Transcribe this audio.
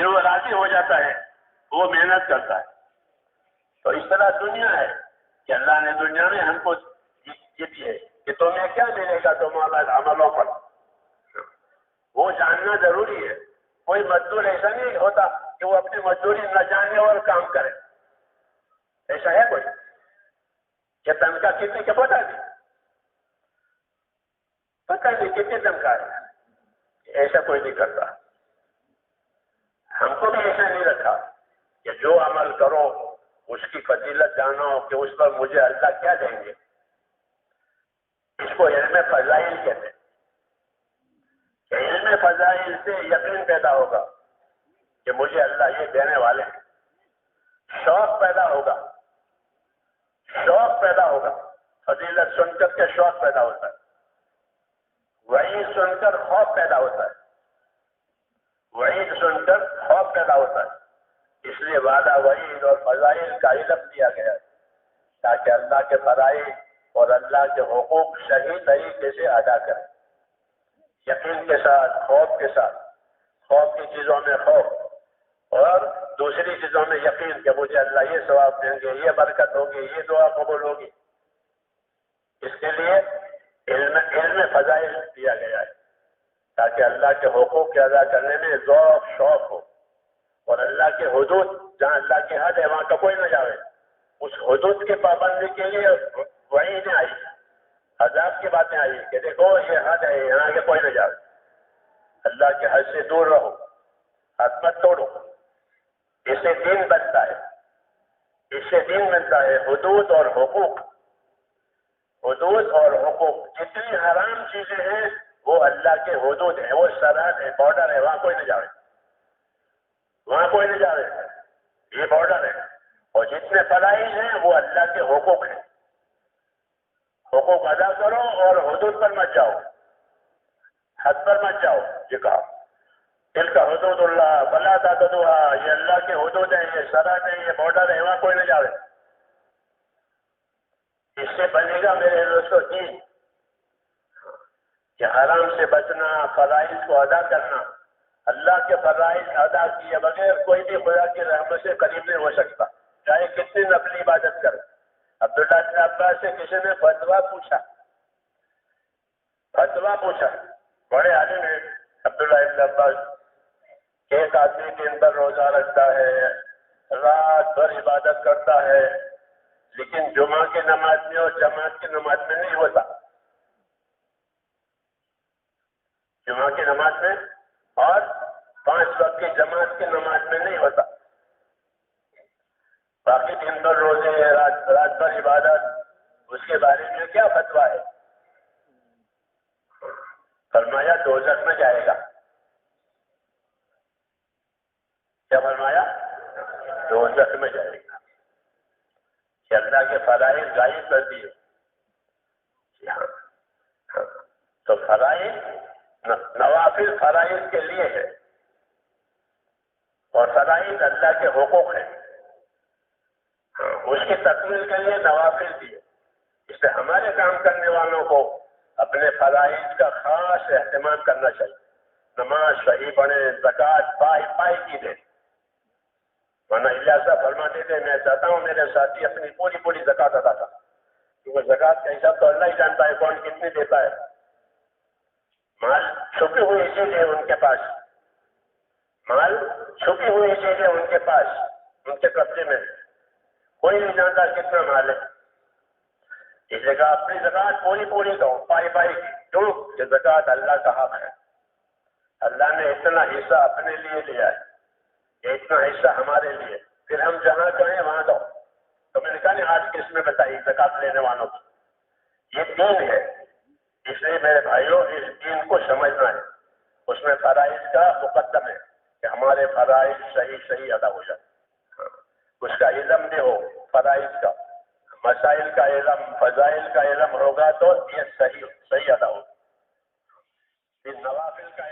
پھر وہ راضی ہو جاتا ہے، وہ محنت کرتا ہے۔ تو اس طرح دنیا ہے کہ اللہ نے دنیا میں ہم کو یہ دی ہے کہ تمہیں کیا ملے گا تمہارے عملوں پر، وہ جاننا ضروری ہے۔ کوئی مزدور ایسا نہیں ہوتا کہ وہ اپنی مزدوری نہ جانے اور کام کرے، ایسا ہے کوئی کہ تنخواہ کتنے کے پتہ نہیں کتنی تنخواہ ہے، ایسا کوئی نہیں کرتا۔ ہم کو بھی ایسا نہیں رکھا کہ جو عمل کرو اس کی فضیلت جانو کہ اس پر مجھے اللہ کیا دیں گے۔ اس کو علم فضائل کہتے ہیں کہ علم فضائل سے یقین پیدا ہوگا کہ مجھے اللہ یہ دینے والے ہیں، شوق پیدا ہوگا، فضیلت سن کر کے شوق پیدا ہوتا ہے، وعید سن کر خوف پیدا ہوتا ہے، اس لیے وعدہ وعید اور فضائل کا علم دیا گیا ہے تاکہ اللہ کے فرائض اور اللہ کے حقوق صحیح طریقے سے ادا کریں، یقین کے ساتھ، خوف کے ساتھ، خوف کی چیزوں میں خوف اور دوسری چیزوں میں یقین کہ مجھے اللہ یہ ثواب دیں گے، یہ برکت ہوگی، یہ دعا قبول ہوگی۔ اس کے لیے علم فضائل دیا گیا ہے تاکہ اللہ کے حقوق کے ادا کرنے میں ذوق شوق ہو، اور اللہ کے حدود جہاں اللہ کی حد ہے وہاں کا کوئی نہ جاوے، اس حدود کی پابندی کے لیے وعید آئی، عذاب کی باتیں آئی کہ دیکھو یہ حد ہے، یہاں کے کوئی نہ جاوے، اللہ کے حد سے دور رہو، حد مت توڑو۔ اس سے دین بنتا ہے، حدود اور حقوق جتنی حرام چیزیں ہیں وہ اللہ کے حدود ہیں، وہ سرحد ہے، بارڈر ہے، وہاں کوئی نہ جاوے، یہ بارڈر ہے۔ اور جتنے فرائض ہیں وہ اللہ کے حقوق ہیں، حقوق ادا کرو اور حدود پر مت جاؤ، حد پر مت جاؤ۔ یہ کہا دل کا حدود اللہ فلا تعتدوها، یہ اللہ کے حدود ہیں، یہ سرحد ہے، یہ بارڈر ہے، وہاں کوئی نہ جاوے۔ اس سے بنے گا میرے دوستو دین کہ حرام سے بچنا، فرائض کو ادا کرنا۔ اللہ کے فرائض ادا کیے بغیر کوئی بھی خدا کی رحمت سے قریب نہیں ہو سکتا، چاہے کتنی نفلی عبادت کرے۔ عبداللہ بن عباس سے کسی نے فتویٰ پوچھا، بڑے عالم ہیں عبداللہ بن عباس، کہ ایک آدمی دن بھر روزہ رکھتا ہے، رات بھر عبادت کرتا ہے، لیکن جمعہ کی نماز میں اور جماعت کی نماز میں نہیں ہوتا، جمعہ کی نماز میں اور 5 وقت کی جماعت کی نماز میں نہیں ہوتا، باقی دن بھر روزے، رات بھر عبادت، اس کے بارے میں کیا فتویٰ ہے؟ فرمایا دوزخ میں جائے گا۔ کیا فرمایا؟ دوزخ میں جائے گا، کہ اللہ کے فرائض غائب کر دیے۔ تو فرائض نوافل فرائض کے لیے ہے، اور فرائض اللہ کے حقوق ہیں، اس کی تکمیل کے لیے نوافل دیے۔ اس سے ہمارے کام کرنے والوں کو اپنے فرائض کا خاص اہتمام کرنا چاہیے، نماز صحیح پڑھیں، زکوٰۃ پائی کی دیں، ورنہ الیاس صاحب فرماتے تھے میں چاہتا ہوں میرے ساتھی اپنی پوری زکوٰۃ ادا کریں، کیونکہ زکوٰۃ کا حساب تو اللہ ہی جانتا ہے کون کتنی دیتا ہے۔ مال چھپی ہوئی چیزیں ان کے پاس، ان کے قبضے میں، کوئی نہیں جانتا کتنا مال ہے۔ اس جگہ اپنی زکوٰۃ پوری دو، پائی کی، کیوں کہ زکوٰۃ اللہ کا حق ہے، اللہ نے اتنا حصہ اپنے لیے لیا ہے، اتنا حصہ ہمارے لیے، پھر ہم جہاں کہیں وہاں دو۔ تو میں نے کہا نہیں آج کس میں بتائی زکوٰۃ لینے والوں کی، یہ دین ہے، اس لیے میرے بھائیوں اس دین کو سمجھنا ہے، اس میں فرائض کا مقدم ہے کہ ہمارے فرائض صحیح ادا ہو جائے، اس کا علم بھی ہو، فرائض کا، مسائل کا علم، فضائل کا علم ہوگا تو یہ صحیح ادا ہوگا۔ نوافل کا